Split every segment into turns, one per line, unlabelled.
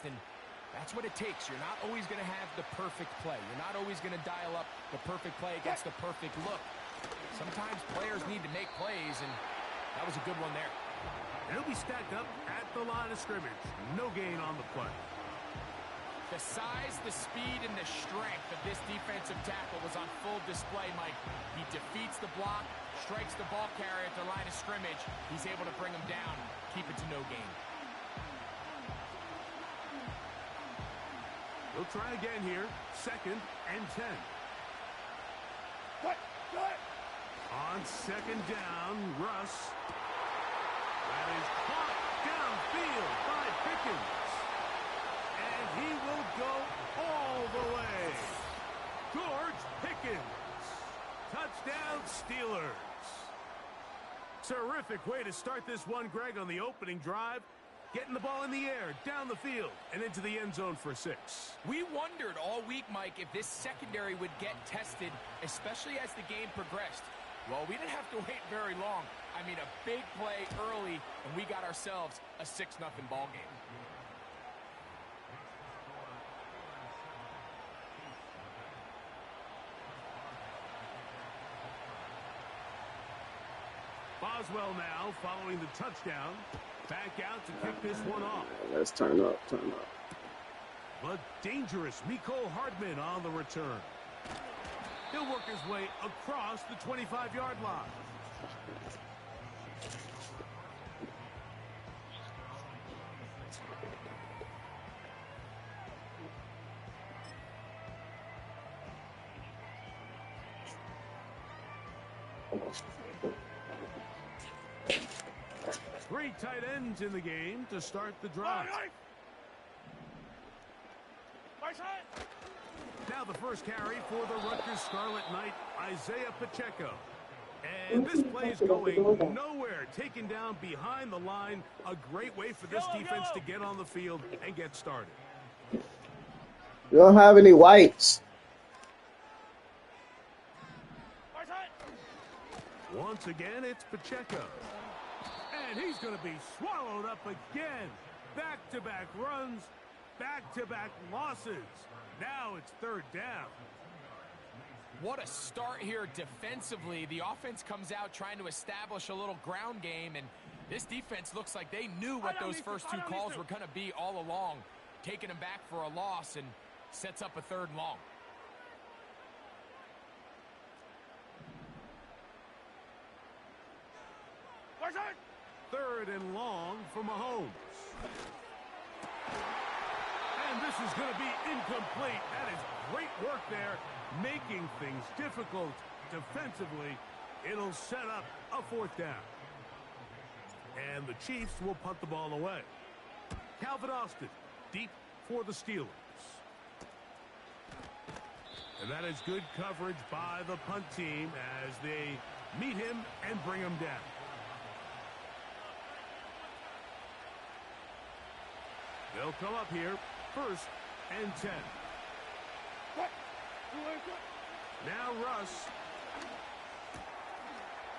and that's what it takes. You're not always going to have the perfect play. You're not always going to dial up the perfect play against the perfect look. Sometimes players need to make plays, and that was a good one there.
He'll be stacked up at the line of scrimmage. No gain on the play.
The size, the speed, and the strength of this defensive tackle was on full display, Mike. He defeats the block, strikes the ball carrier at the line of scrimmage. He's able to bring him down, keep it to no gain.
We'll try again here. 2nd and 10.
What?
On 2nd down, Russ. That is caught downfield by Pickens. And he will go all the way. George Pickens. Touchdown, Steelers. Terrific way to start this one, Greg, on the opening drive. Getting the ball in the air, down the field, and into the end zone for 6.
We wondered all week, Mike, if this secondary would get tested, especially as the game progressed. Well, we didn't have to wait very long. I mean, a big play early, and we got ourselves a 6-0 ball game.
Boswell now following the touchdown. Back out to kick this one off.
Let's turn up.
But dangerous Mecole Hardman on the return. He'll work his way across the 25-yard line. Three tight ends in the game to start the drive. Now the first carry for the Rutgers Scarlet Knight, Isaiah Pacheco. And this play's going nowhere. Taken down behind the line. A great way for this defense to get on the field and get started.
You don't have any whites.
Once again, it's Pacheco. And he's going to be swallowed up again. Back-to-back runs, back-to-back losses. Now it's 3rd down.
What a start here defensively. The offense comes out trying to establish a little ground game, and this defense looks like they knew what those first 2 calls were going to be all along. Taking them back for a loss and sets up a 3rd and long.
Third and long for Mahomes. And this is going to be incomplete. That is great work there, making things difficult defensively. It'll set up a 4th down. And the Chiefs will punt the ball away. Calvin Austin, deep for the Steelers. And that is good coverage by the punt team as they meet him and bring him down. They'll come up here, 1st and 10. Now Russ.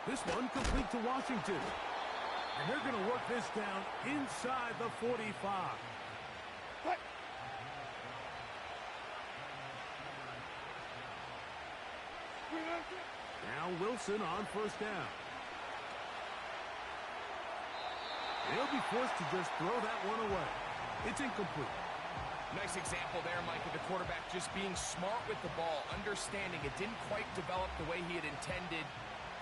This one complete to Washington. And they're going to work this down inside the 45. Now Wilson on 1st down. They'll be forced to just throw that one away. It's incomplete.
Nice example there, Mike, of the quarterback just being smart with the ball, understanding it didn't quite develop the way he had intended.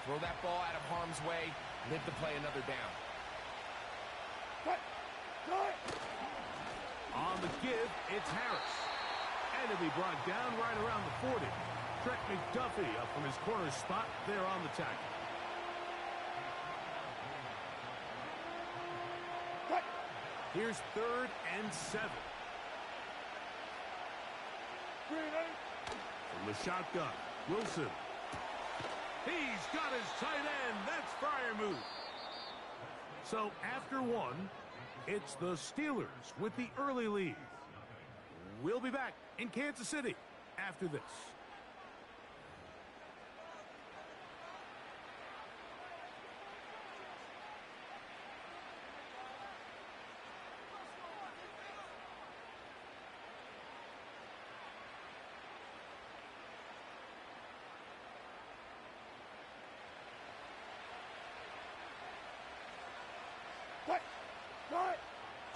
Throw that ball out of harm's way, live to play another down.
On the give, it's Harris. And he'll be brought down right around the 40. Trent McDuffie up from his corner spot there on the tackle. Here's 3rd and 7. From the shotgun, Wilson. He's got his tight end. That's Freiermuth. So after 1, it's the Steelers with the early lead. We'll be back in Kansas City after this.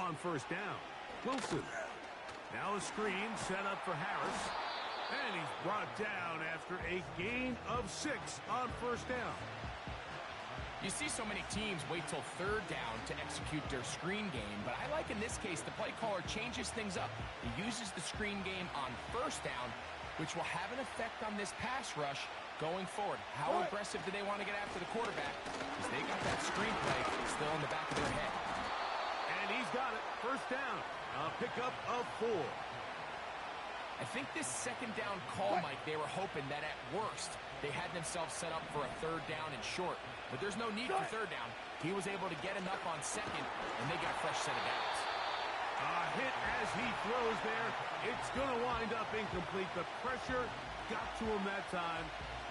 on first down. Wilson. Now a screen set up for Harris. And he's brought down after a gain of 6 on first down.
You see so many teams wait till third down to execute their screen game, but I like in this case the play caller changes things up. He uses the screen game on first down, which will have an effect on this pass rush going forward. How aggressive do they want to get after the quarterback? Because they got that screen play still in the back of their head.
And he's got it. First down. A pickup of 4.
I think this second down call, Mike, they were hoping that at worst they had themselves set up for a third down and short. But there's no need for third down. He was able to get enough on second, and they got a fresh set of downs.
A hit as he throws there. It's going to wind up incomplete. The pressure got to him that time,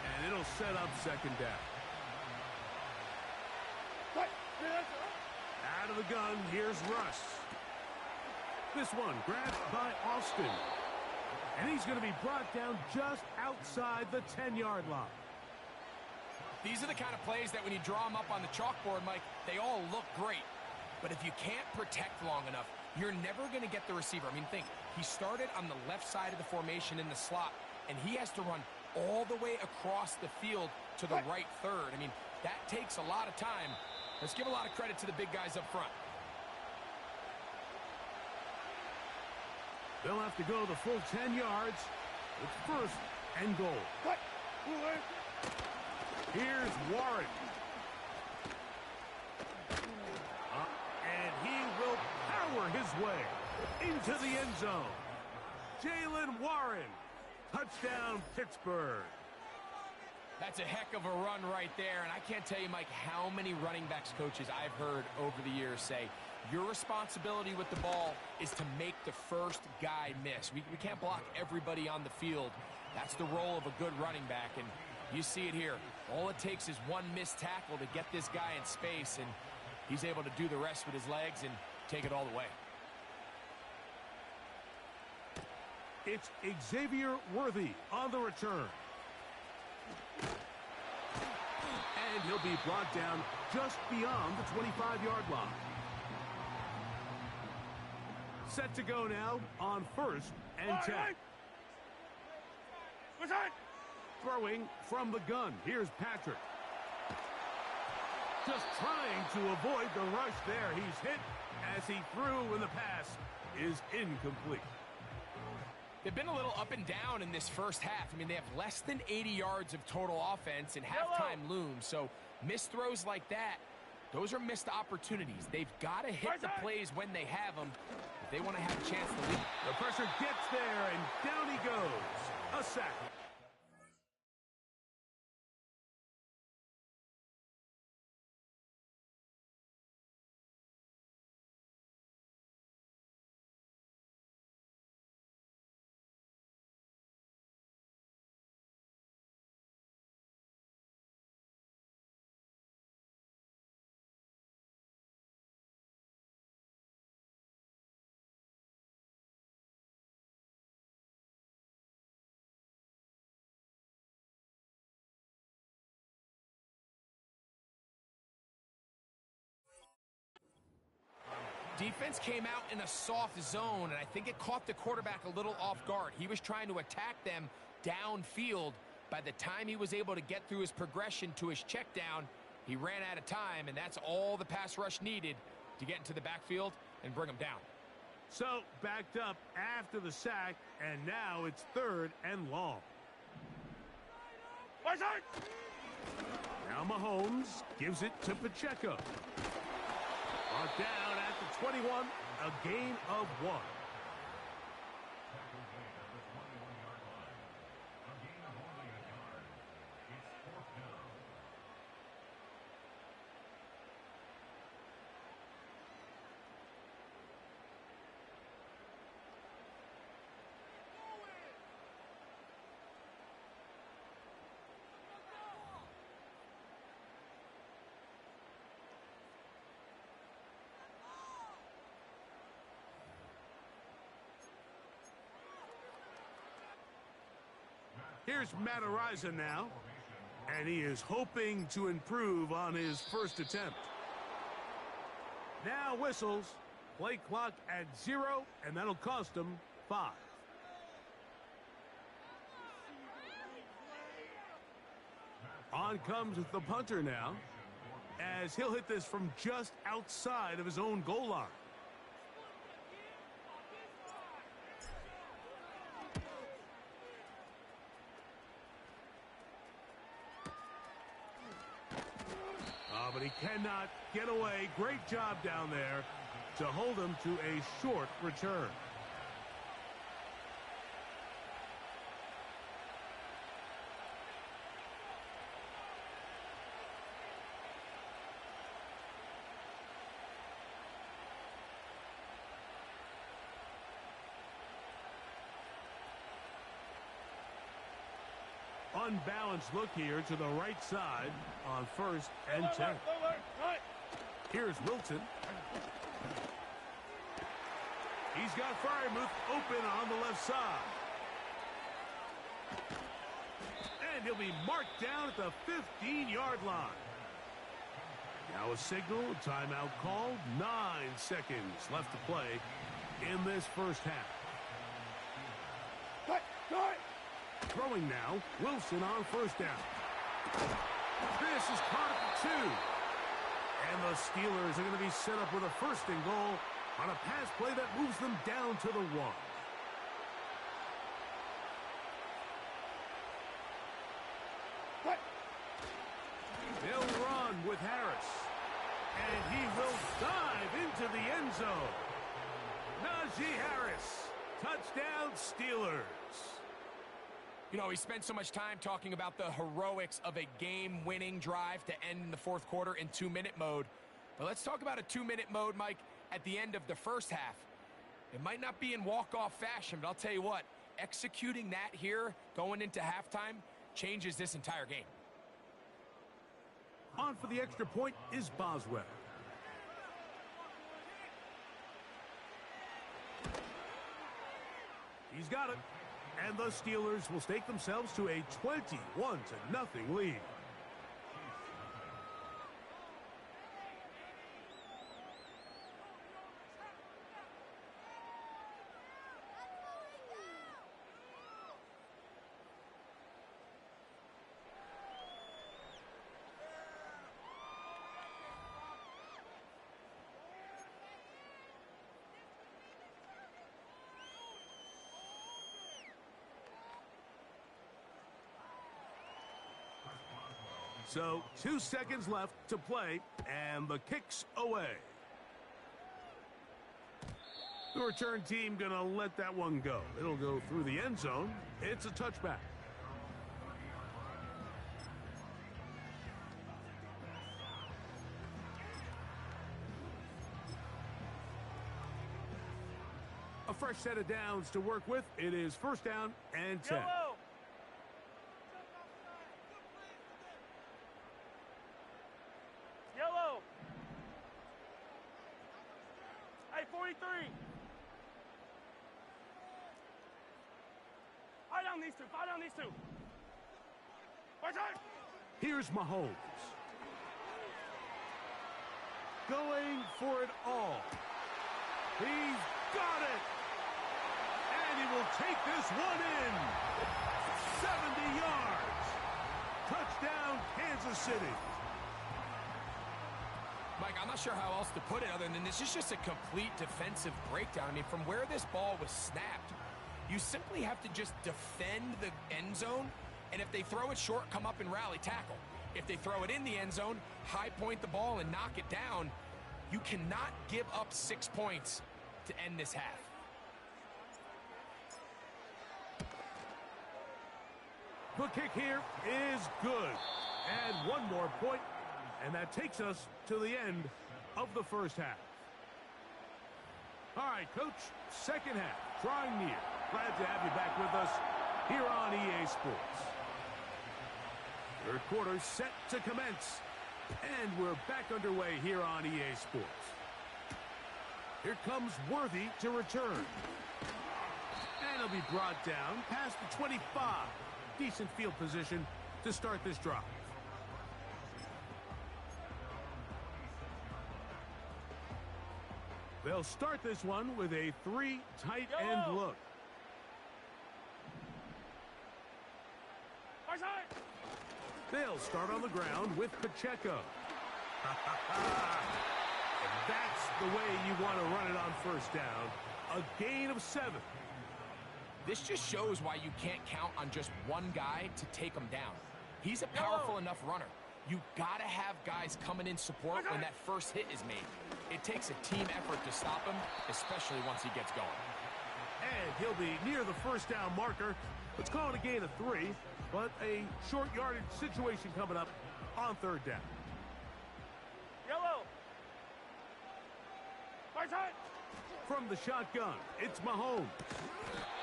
and it'll set up second down. Out of the gun, here's Russ. This one grabbed by Austin. And he's going to be brought down just outside the 10-yard line.
These are the kind of plays that when you draw them up on the chalkboard, Mike, they all look great. But if you can't protect long enough, you're never going to get the receiver. I mean, think, he started on the left side of the formation in the slot, and he has to run all the way across the field to the right third. I mean, that takes a lot of time. Let's give a lot of credit to the big guys up front.
They'll have to go the full 10 yards. It's first and goal. Here's Warren. And he will power his way into the end zone. Jaylen Warren. Touchdown, Pittsburgh.
That's a heck of a run right there, and I can't tell you, Mike, how many running backs coaches I've heard over the years say, your responsibility with the ball is to make the first guy miss. We can't block everybody on the field. That's the role of a good running back, and you see it here. All it takes is one missed tackle to get this guy in space, and he's able to do the rest with his legs and take it all the way.
It's Xavier Worthy on the return. And he'll be brought down just beyond the 25-yard line. Set to go now on first and 10. Throwing from the gun. Here's Patrick. Just trying to avoid the rush there. He's hit as he threw, and the pass is incomplete.
They've been a little up and down in this first half. I mean, they have less than 80 yards of total offense, and halftime looms. So missed throws like that, those are missed opportunities. They've got to hit the plays when they have them if they want to have a chance to lead.
The pressure gets there, and down he goes. A sack.
Defense came out in a soft zone, and I think it caught the quarterback a little off guard. He was trying to attack them downfield. By the time he was able to get through his progression to his check down, he ran out of time, and that's all the pass rush needed to get into the backfield and bring him down.
So, backed up after the sack, and now it's third and long. Now Mahomes gives it to Pacheco. Brought down at the 21, a gain of 1. Here's Matt Araiza now, and he is hoping to improve on his first attempt. Now whistles, Play clock at 0, and that'll cost them 5. On comes the punter now, as he'll hit this from just outside of his own goal line. But he cannot get away. Great job down there to hold him to a short return. Unbalanced look here to the right side on 1st and 10. Here's Wilson. He's got Freiermuth open on the left side. And he'll be marked down at the 15-yard line. Now a signal, timeout called. 9 seconds left to play in this first half. Throwing now, Wilson on 1st down. This is caught at the 2. And the Steelers are going to be set up with a 1st and goal on a pass play that moves them down to the 1. They'll run with Harris. And he will dive into the end zone. Najee Harris. Touchdown, Steelers.
You know, we spent so much time talking about the heroics of a game-winning drive to end in the 4th quarter in 2-minute mode. But let's talk about a 2-minute mode, Mike, at the end of the first half. It might not be in walk-off fashion, but I'll tell you what, executing that here going into halftime changes this entire game.
On for the extra point is Boswell. He's got it. And the Steelers will stake themselves to a 21-0 lead. So 2 seconds left to play, and the kick's away. The return team going to let that one go. It'll go through the end zone. It's a touchback. A fresh set of downs to work with. It is 1st down and 10.
Yellow. Yellow. Hey, 43. Fire down these two. Fire down these two. Watch out.
Here's Mahomes. Going for it all. He's got it. And he will take this one in. 70 yards. Touchdown, Kansas City.
Mike, I'm not sure how else to put it other than this is just a complete defensive breakdown. I mean, from where this ball was snapped, you simply have to just defend the end zone, and if they throw it short, come up and rally tackle. If they throw it in the end zone, high point the ball and knock it down. You cannot give up 6 points to end this half.
The kick here is good. And one more point, and that takes us to the end of the first half. All right, Coach, second half, drawing near. Glad to have you back with us here on EA Sports. Third quarter set to commence, and we're back underway here on EA Sports. Here comes Worthy to return. And he'll be brought down past the 25. Decent field position to start this drive. They'll start this one with a 3 tight end look. They'll start on the ground with Pacheco. And that's the way you want to run it on first down. A gain of 7.
This just shows why you can't count on just one guy to take him down. He's a powerful enough runner. You gotta have guys coming in support when that first hit is made. It takes a team effort to stop him, especially once he gets going.
And he'll be near the first down marker. Let's call it a gain of 3, but a short yardage situation coming up on third down.
Yellow.
From the shotgun, it's Mahomes.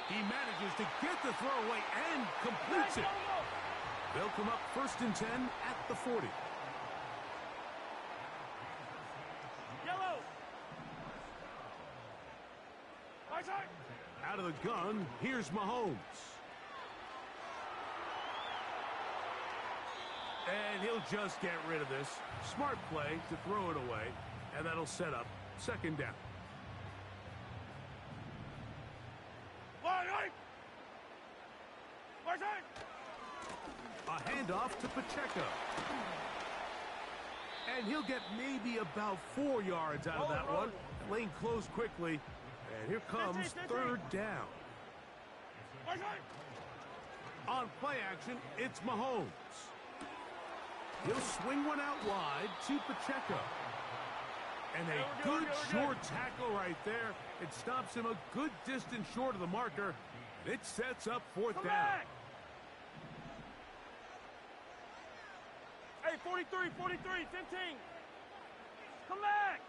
He manages to get the throw away and completes it. They'll come up 1st and 10 at the 40.
Yellow.
Out of the gun, here's Mahomes. And he'll just get rid of this. Smart play to throw it away, and that'll set up 2nd down. A handoff to Pacheco. And he'll get maybe about 4 yards out of that one. Lane closed quickly. And here comes 3rd down. On play action, it's Mahomes. He'll swing one out wide to Pacheco. And a good short tackle right there. It stops him a good distance short of the marker. It sets up 4th down.
Hey, 43, 15. Come back.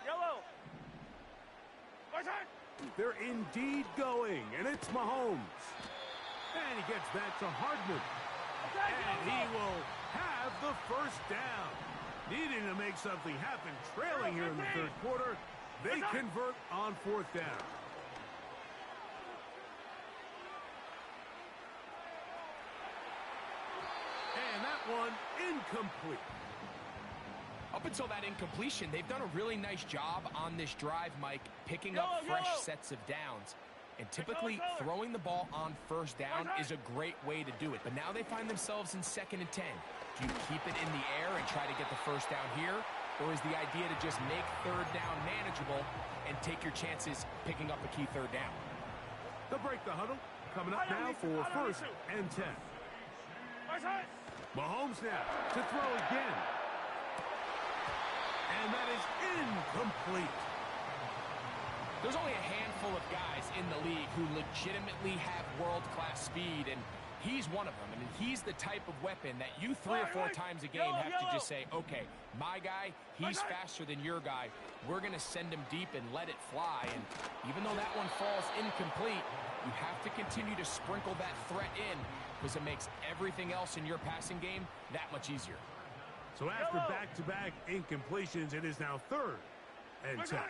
Yellow.
They're indeed going, and it's Mahomes. And he gets that to Hardman. And he will have the first down. Needing to make something happen, trailing here in the 3rd quarter. They convert on 4th down. And that one incomplete.
Up until that incompletion, they've done a really nice job on this drive, Mike, picking up fresh sets of downs. And typically, throwing the ball on first down is a great way to do it. But now they find themselves in 2nd and 10. Do you keep it in the air and try to get the first down here? Or is the idea to just make 3rd down manageable and take your chances picking up a key 3rd down?
They'll break the huddle. Coming up now for 1st and 10. Mahomes now to throw again. And that is incomplete.
There's only a handful of guys in the league who legitimately have world-class speed, and he's one of them. I mean, he's the type of weapon that you 3 or 4 times a game have to just say, okay, my guy, he's faster than your guy. We're going to send him deep and let it fly. And even though that one falls incomplete, you have to continue to sprinkle that threat in because it makes everything else in your passing game that much easier.
So after back-to-back incompletions, it is now 3rd and 10.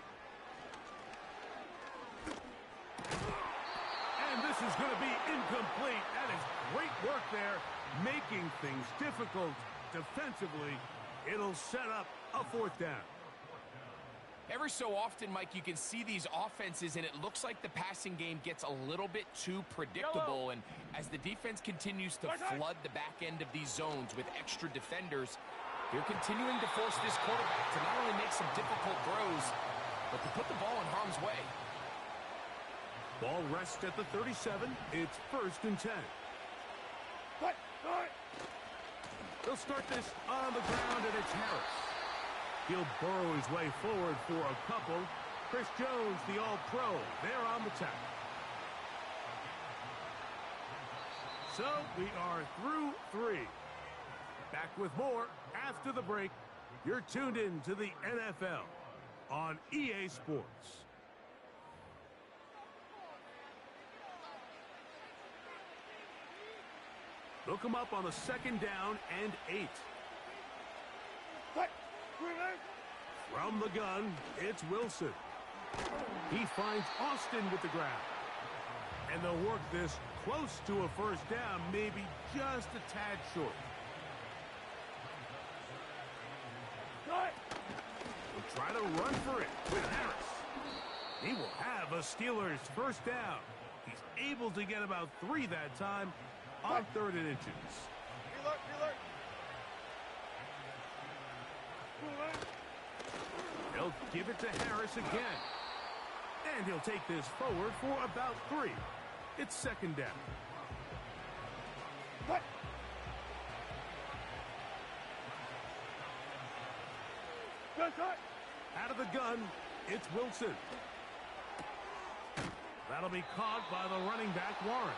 And this is going to be incomplete. That is great work there, making things difficult defensively. It'll set up a 4th down.
Every so often, Mike, you can see these offenses, and it looks like the passing game gets a little bit too predictable. And as the defense continues to flood the back end of these zones with extra defenders, they're continuing to force this quarterback to not only make some difficult throws, but to put the ball in harm's way.
Ball rests at the 37. It's 1st and 10. They'll start this on the ground, and it's Harris. He'll burrow his way forward for a couple. Chris Jones, the All-Pro, there on the tackle. So we are through 3. Back with more after the break. You're tuned in to the NFL on EA Sports. They'll come up on a 2nd down and 8. From the gun, it's Wilson. He finds Austin with the grab. And they'll work this close to a 1st down, maybe just a tad short. try to run for it with Harris. He will have a Steelers first down. He's able to get about 3 that time on 3rd and inches. They'll give it to Harris again. And he'll take this forward for about 3. It's 2nd down. Out of the gun, it's Wilson. That'll be caught by the running back, Warren.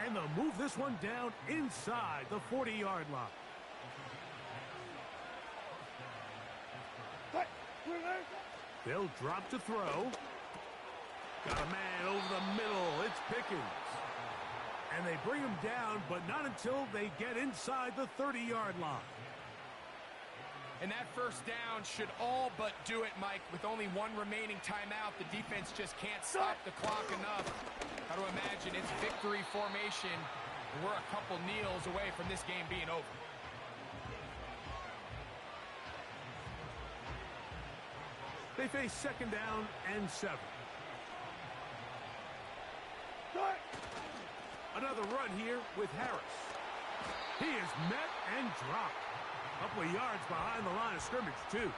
And they'll move this one down inside the 40-yard line. They'll drop to throw. Got a man over the middle. It's Pickens. And they bring him down, but not until they get inside the 30-yard line.
And that first down should all but do it, Mike. With only 1 remaining timeout, the defense just can't stop the clock enough. How to imagine it's victory formation. We're a couple kneels away from this game being over.
They face 2nd down and 7. Another run here with Harris. He is met and dropped. A couple of yards behind the line of scrimmage, too.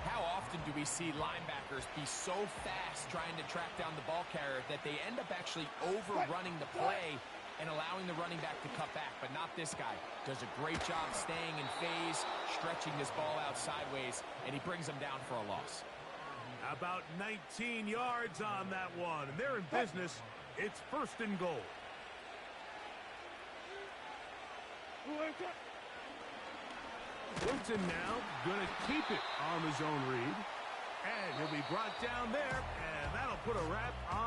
How often do we see linebackers be so fast trying to track down the ball carrier that they end up actually overrunning the play and allowing the running back to cut back? But not this guy. Does a great job staying in phase, stretching this ball out sideways, and he brings them down for a loss.
About 19 yards on that one. And they're in business. It's 1st and goal. Wilson now going to keep it on the zone read. And he'll be brought down there, and that'll put a wrap on